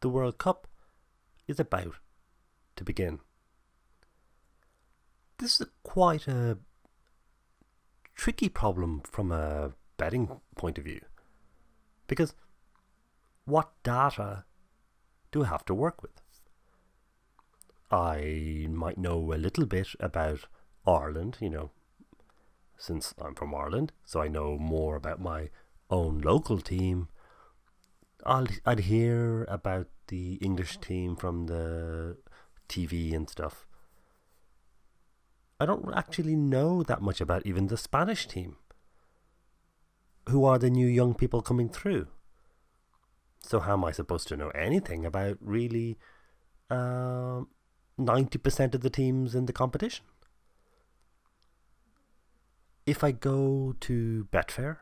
the World Cup is about to begin. This is quite a tricky problem from a betting point of view, because what data do I have to work with? I might know a little bit about Ireland, since I'm from Ireland, so I know more about my own local team. I'd hear about the English team from the TV and stuff. I don't actually know that much about even the Spanish team. Who are the new young people coming through? So how am I supposed to know anything about really 90% of the teams in the competition? If I go to Betfair,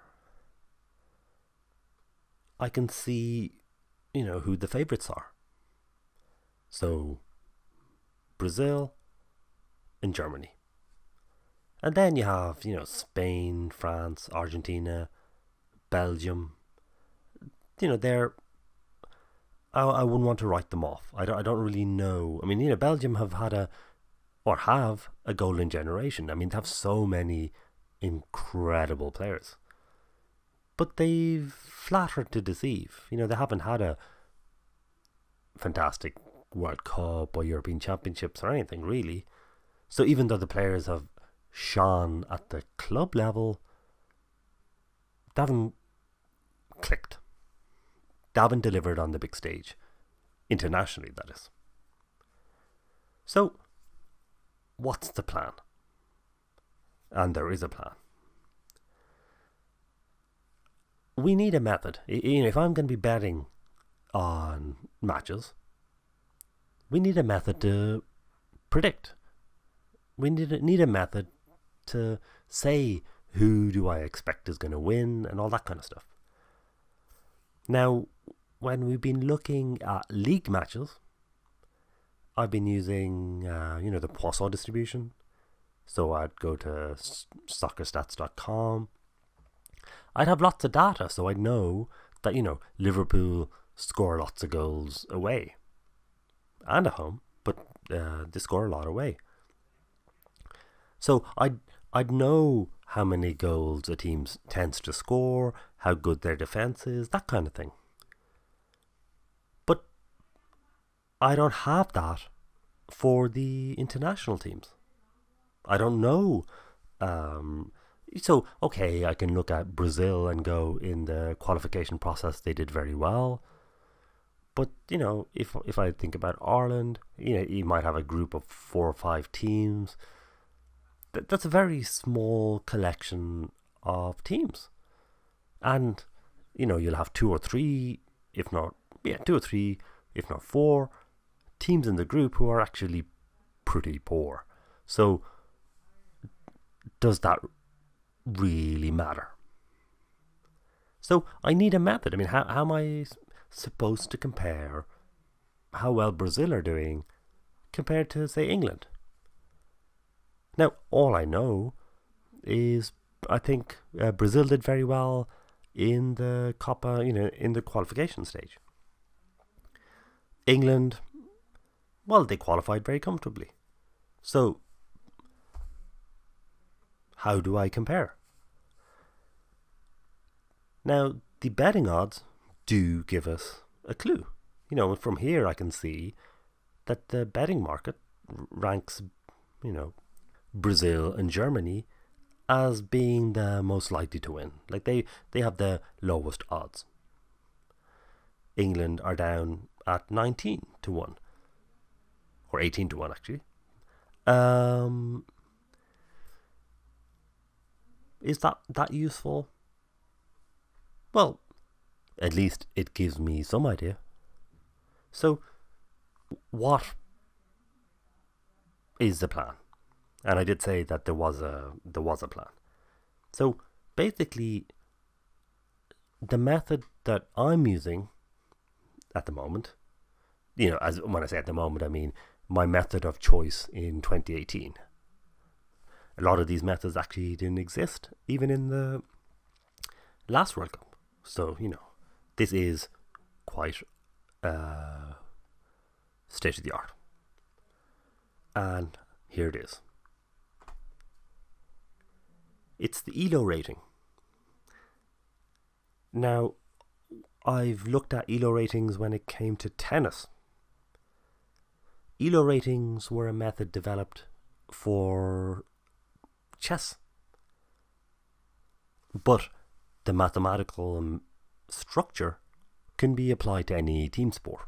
I can see, who the favourites are. So, Brazil and Germany. And then you have, Spain, France, Argentina, Belgium. They're... I wouldn't want to write them off. I don't really know. I mean, Belgium have a golden generation. I mean, they have so many incredible players. But they've flattered to deceive. They haven't had a fantastic World Cup or European Championships or anything, really. So even though the players have shone at the club level, they haven't clicked. They haven't delivered on the big stage. Internationally, that is. So, what's the plan? And there is a plan. We need a method. If I'm going to be betting on matches, we need a method to predict. We need a method to say who do I expect is going to win and all that kind of stuff. Now, when we've been looking at league matches, I've been using, the Poisson distribution. So I'd go to soccerstats.com. I'd have lots of data, so I'd know that, Liverpool score lots of goals away and at home, but they score a lot away. So I'd know how many goals a team tends to score, how good their defense is, that kind of thing. But I don't have that for the international teams. I don't know. So, okay, I can look at Brazil and go, in the qualification process, they did very well. But, if I think about Ireland, you might have a group of 4 or 5 teams. That's a very small collection of teams. And, you'll have 2 or 3, if not 4 teams in the group who are actually pretty poor. So, does that really matter? So, I need a method. I mean, how am I supposed to compare how well Brazil are doing compared to, say, England? Now, all I know is I think Brazil did very well in the Copa, in the qualification stage. England, well, they qualified very comfortably. So, how do I compare? Now, the betting odds do give us a clue. From here I can see that the betting market ranks, Brazil and Germany as being the most likely to win. Like they have the lowest odds. England are down at 19 to 1. Or 18 to 1 actually. Is that useful? Well, at least it gives me some idea. So, what is the plan? And I did say that there was a plan. So basically, the method that I'm using at the moment, as when I say at the moment, I mean my method of choice in 2018. A lot of these methods actually didn't exist even in the last World Cup. So, this is quite state of the art. And here it is. It's the ELO rating. Now, I've looked at ELO ratings when it came to tennis. ELO ratings were a method developed for chess. But the mathematical structure can be applied to any team sport.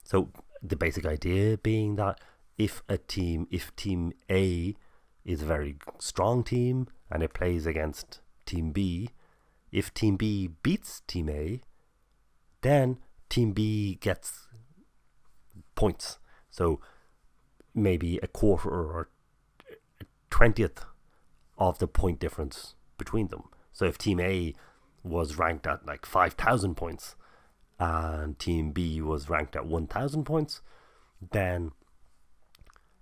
So the basic idea being that if team A is a very strong team and it plays against team B, if team B beats team A, then team B gets points. So maybe a quarter or a 20th of the point difference between them. So if team A was ranked at like 5,000 points and team B was ranked at 1,000 points, then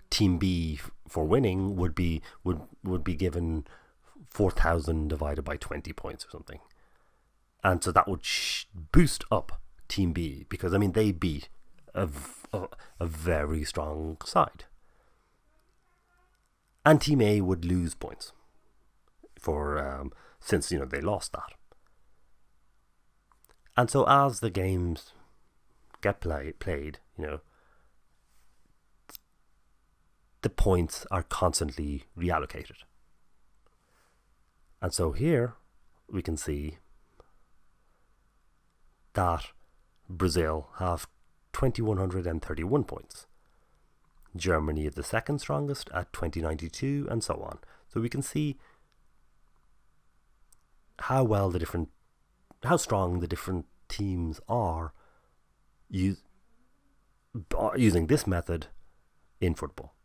team B for winning would be given 4,000 divided by 20 points or something. And so that would boost up team B, because I mean they beat a very strong side. And team A would lose points for since they lost that. And so as the games get played, the points are constantly reallocated. And so here we can see that Brazil have 2,131 points. Germany is the second strongest at 2,092, and so on. So we can see how strong the different teams are using this method in football.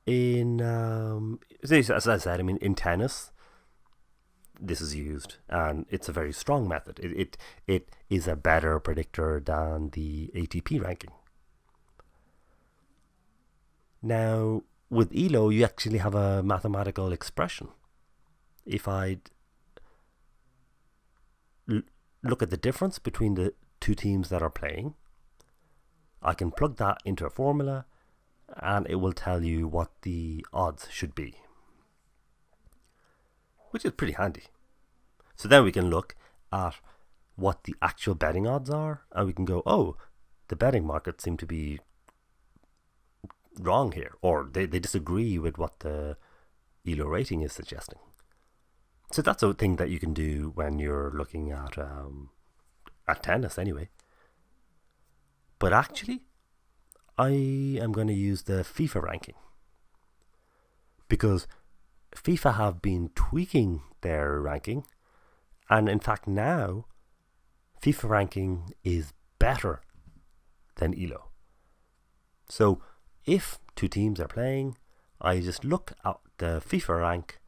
As I said, in tennis, this is used, and it's a very strong method. It is a better predictor than the ATP ranking. Now, with ELO, you actually have a mathematical expression. If I look at the difference between the two teams that are playing, I can plug that into a formula, and it will tell you what the odds should be, which is pretty handy. So then we can look at what the actual betting odds are, and we can go, oh, the betting market seem to be wrong here, or they disagree with what the ELO rating is suggesting. So that's a thing that you can do when you're looking at tennis anyway. But actually, I am going to use the FIFA ranking, because FIFA have been tweaking their ranking, and in fact now FIFA ranking is better than ELO. So if two teams are playing, I just look at the FIFA rank,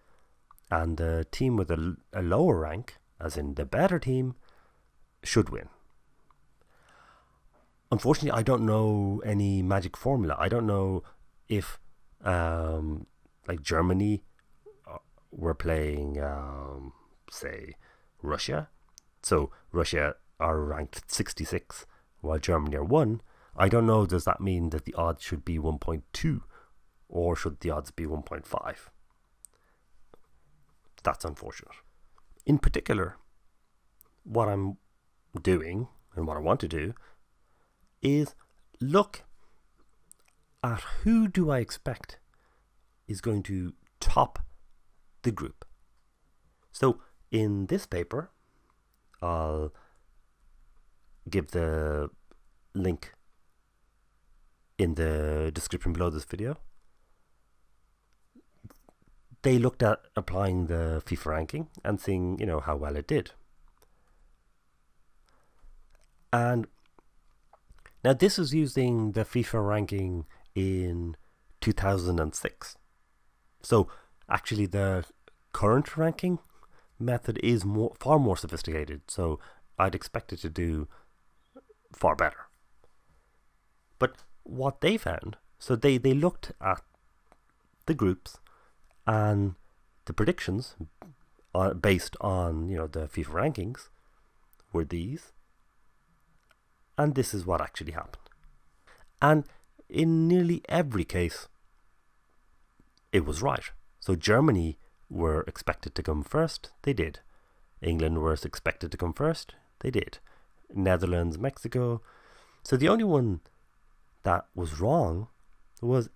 and the team with a lower rank, as in the better team, should win. Unfortunately, I don't know any magic formula. I don't know if like Germany were playing say Russia, so Russia are ranked 66 while Germany are 1. I don't know, does that mean that the odds should be 1.2 or should the odds be 1.5? That's unfortunate. In particular, what I'm doing and what I want to do is look at who do I expect is going to top the group. So in this paper, I'll give the link in the description below this video. They looked at applying the FIFA ranking and seeing, how well it did. And now this is using the FIFA ranking in 2006. So actually the current ranking method is far more sophisticated. So I'd expect it to do far better. But what they found, so they looked at the groups and the predictions based on the FIFA rankings were these, And this is what actually happened. And in nearly every case, it was right. So Germany were expected to come first. They did. England was expected to come first. They did. Netherlands, Mexico. So the only one that was wrong was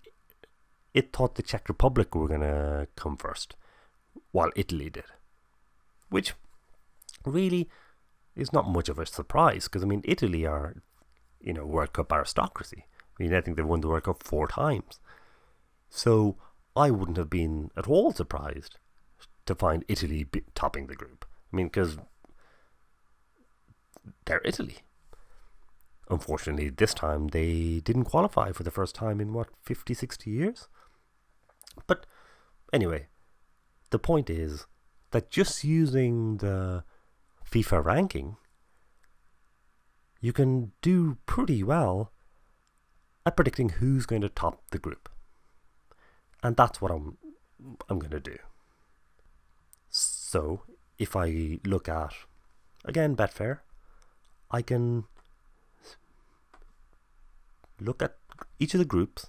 it thought the Czech Republic were going to come first, while Italy did. Which really is not much of a surprise, because, I mean, Italy are, World Cup aristocracy. I mean, I think they've won the World Cup 4 times. So I wouldn't have been at all surprised to find Italy topping the group. I mean, because they're Italy. Unfortunately, this time they didn't qualify for the first time in, 50, 60 years? But anyway, the point is that just using the FIFA ranking, you can do pretty well at predicting who's going to top the group. And that's what I'm going to do. So, if I look at, again, Betfair, I can look at each of the groups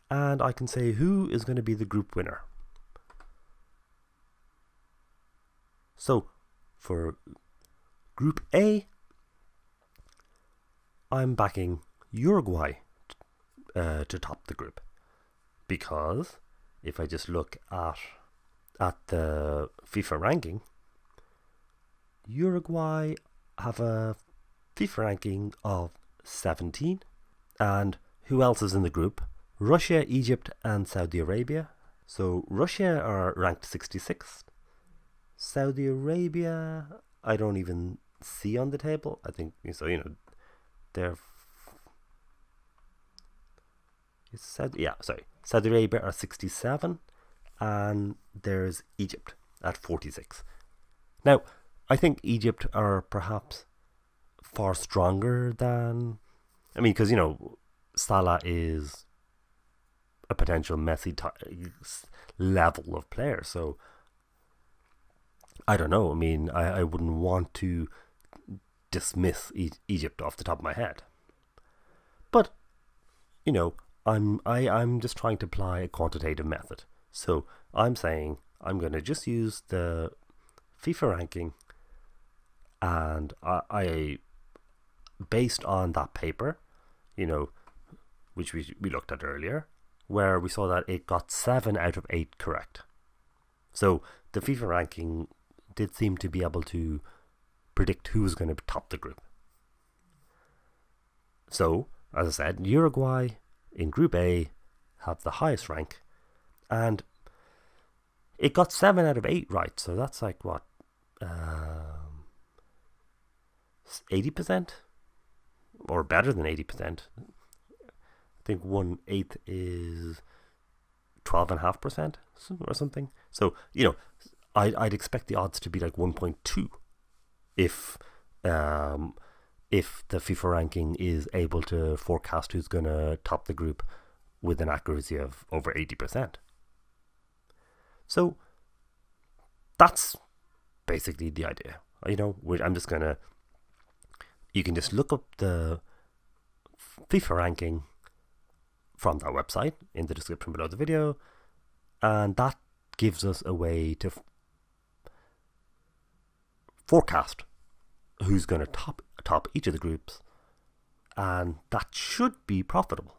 and I can say who is going to be the group winner. So, for Group A, I'm backing Uruguay to top the group, because if I just look at the FIFA ranking, Uruguay have a FIFA ranking of 17, and who else is in the group? Russia, Egypt and Saudi Arabia. So Russia are ranked 66th. Saudi Arabia I don't even see on the table. I think so, they're Saudi Arabia are 67, and there's Egypt at 46. Now, I think Egypt are perhaps far stronger than, because Salah is a potential Messi level of player. So I don't know. I wouldn't want to dismiss Egypt off the top of my head, but I'm just trying to apply a quantitative method. So I'm saying I'm going to just use the FIFA ranking, and I based on that paper, which we looked at earlier, where we saw that it got 7 out of 8 correct. So the FIFA ranking did seem to be able to predict who was going to top the group. So, as I said, Uruguay in Group A have the highest rank, and it got 7 out of 8 right. So that's like what, 80%, or better than 80%. I think 1/8 is 12.5% or something. So I'd expect the odds to be like 1.2 if the FIFA ranking is able to forecast who's going to top the group with an accuracy of over 80%. So that's basically the idea. I'm just going to, you can just look up the FIFA ranking from that website in the description below the video, and that gives us a way to forecast who's going to top each of the groups, and that should be profitable.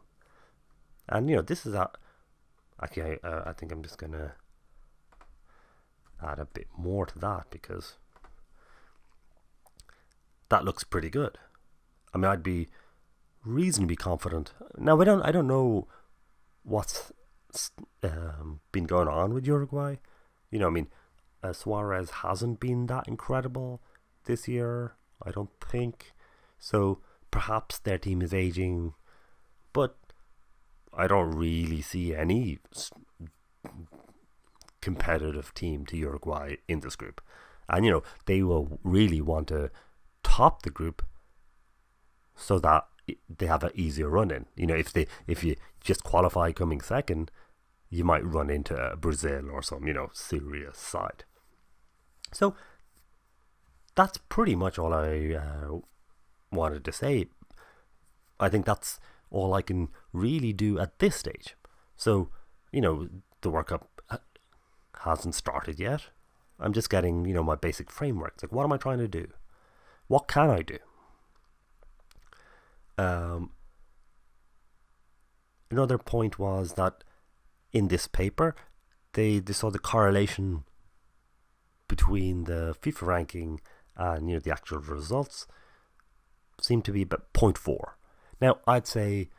And this is actually I think I'm just going to add a bit more to that, because that looks pretty good. I'd be reasonably confident. Now I don't know what's been going on with Uruguay. Suarez hasn't been that incredible this year, I don't think. So perhaps their team is aging, but I don't really see any competitive team to Uruguay in this group. And they will really want to top the group so that they have an easier run in. If you just qualify coming second, you might run into Brazil or some serious side. So that's pretty much all I wanted to say. I think that's all I can really do at this stage. So, the World Cup hasn't started yet. I'm just getting, my basic frameworks. Like, what am I trying to do? What can I do? Another point was that in this paper, they saw the correlation between the FIFA ranking and the actual results seemed to be about 0.4. Now, I'd say,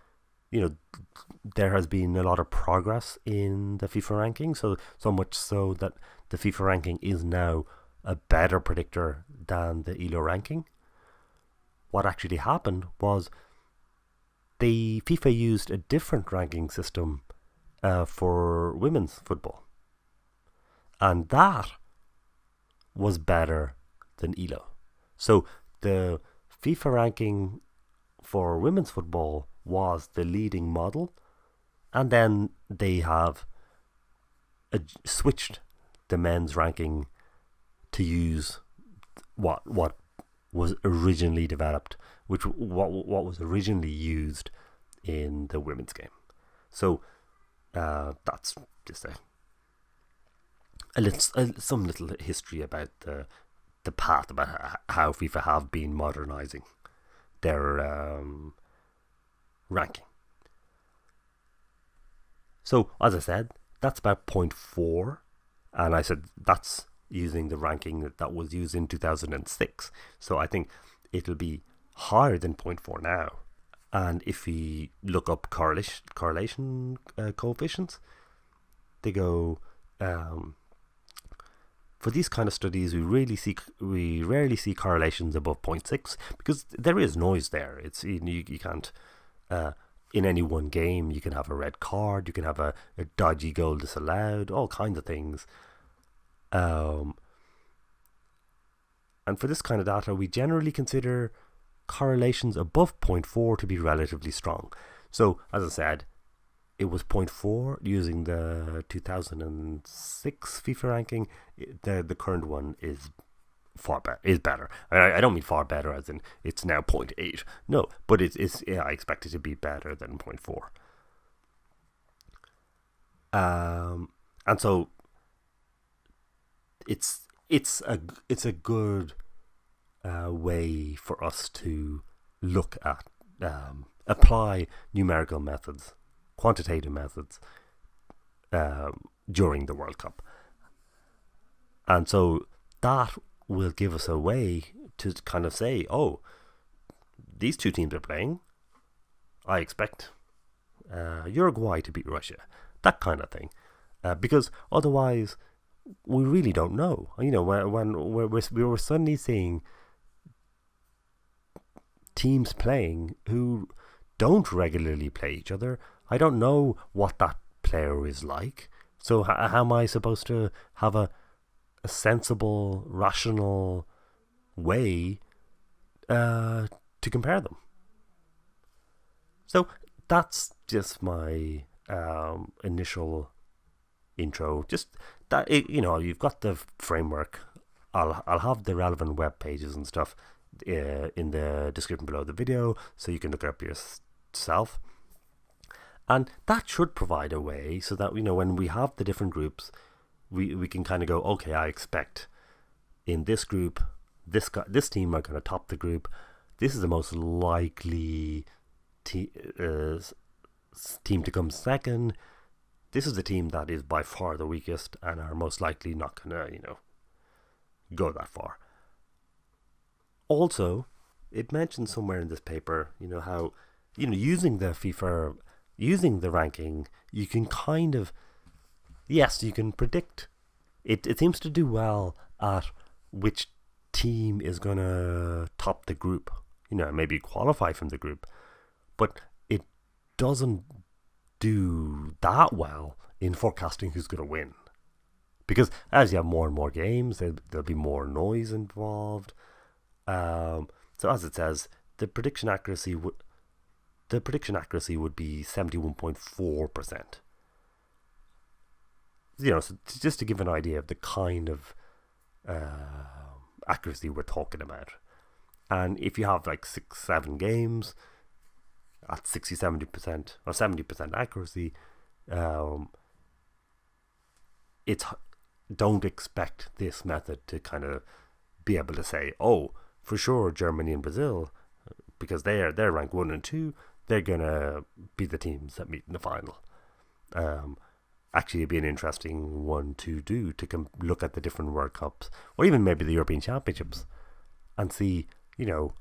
there has been a lot of progress in the FIFA ranking, so much so that the FIFA ranking is now a better predictor than the ELO ranking. What actually happened was the FIFA used a different ranking system for women's football, and that was better than ELO. So the FIFA ranking for women's football was the leading model, and then they have switched the men's ranking to use what was originally developed, what was originally used in the women's game. So that's just some little history about the path, about how FIFA have been modernizing their ranking. So, as I said, that's about 0.4, and I said that's using the ranking that was used in 2006. So I think it'll be higher than 0.4 now. And if we look up correlation coefficients, they go for these kind of studies, we rarely see correlations above 0.6 because there is noise there. It's you can't in any one game you can have a red card, you can have a dodgy goal disallowed, all kinds of things. And for this kind of data, we generally consider correlations above 0.4 to be relatively strong. So, as I said, it was 0.4 using the 2006 FIFA ranking. The current one is better. I don't mean far better as in it's now 0.8. No, but I expect it to be better than 0.4. And so it's a good way for us to look at apply numerical methods, quantitative methods during the World Cup. And so that will give us a way to kind of say, oh, these two teams are playing. I expect Uruguay to beat Russia. That kind of thing. Because otherwise, we really don't know. When we were suddenly seeing teams playing who don't regularly play each other, I don't know what that player is like. So how am I supposed to have a sensible, rational way to compare them? So that's just my initial intro. Just that you've got the framework. I'll have the relevant web pages and stuff in the description below the video, so you can look it up yourself. And that should provide a way so that when we have the different groups, we can kind of go, okay, I expect in this group, this team are going to top the group. This is the most likely team to come second. This is the team that is by far the weakest and are most likely not going to, go that far. Also, it mentions somewhere in this paper, how, using the FIFA, using the ranking, you can kind of, yes, you can predict. It seems to do well at which team is going to top the group, maybe qualify from the group. But it doesn't do that well in forecasting who's going to win. Because as you have more and more games, there'll be more noise involved. So as it says, the prediction accuracy would be 71.4%. So just to give an idea of the kind of accuracy we're talking about. And if you have like 6-7 games at 60-70% or 70% accuracy, it's don't expect this method to kind of be able to say, oh, for sure Germany and Brazil, because they're ranked 1 and 2, they're gonna be the teams that meet in the final. Actually, it'd be an interesting one to do, to look at the different World Cups, or even maybe the European Championships, and see, who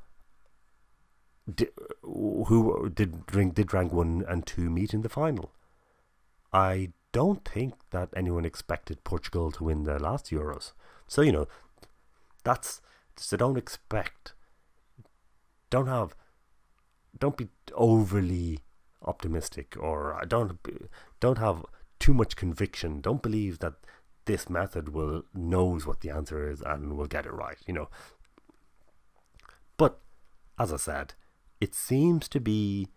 did rank 1 and 2 meet in the final. I don't think that anyone expected Portugal to win the last Euros. So, don't be overly optimistic, or don't have too much conviction. Don't believe that this method knows what the answer is and will get it right, But as I said, it seems to be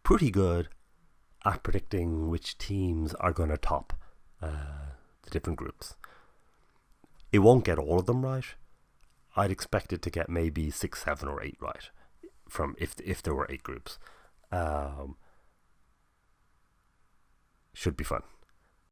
pretty good at predicting which teams are going to top the different groups. It won't get all of them right. I'd expect it to get maybe 6, 7, or 8 right, from if there were 8 groups. Should be fun.